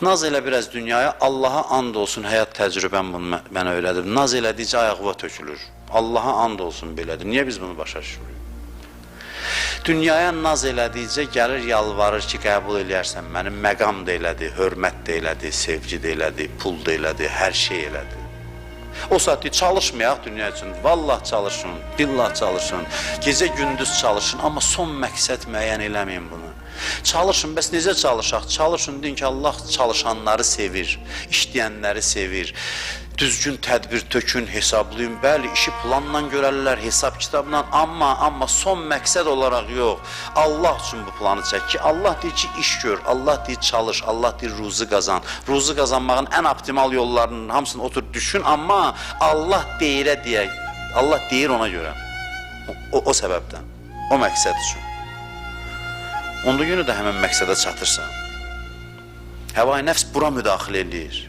Naz elə biraz dünyaya, Allaha and olsun, həyat təcrübəm bunu mənə öyrədir. Naz elədikcə ayağıva tökülür. Allaha and olsun belədir. Niyə biz bunu başa düşürük? Dünyaya naz elədikcə gəlir, yalvarır ki, qəbul eləyərsən. Mənim məqam da elədi, hörmət də elədi, sevgi də elədi, pul da elədi, hər şey elədi. O saat çalışmayaq dünya üçün. Vallah çalışın, billah çalışın, gecə gündüz çalışın, amma son məqsəd müəyyən eləməyin bunu. Çalışın, bəs necə çalışaq? Çalışın, deyin ki, Allah çalışanları sevir, işləyənləri sevir. Düzgün tədbir tökün, hesablayın. Bəli, işi planla görərlər, hesab kitabla, amma son məqsəd olaraq yox. Allah üçün bu planı çək ki, Allah deyir ki, iş gör, Allah deyir çalış, Allah deyir ruzi qazan. Ruzi qazanmağın ən optimal yollarının hamısını otur düşün, amma Allah deyirə deyək, Allah deyir ona görə. O səbəbdən, o məqsəd üçün. Onda günü də həmən məqsədə çatırsan. Həvai nəfs bura müdaxilə edir.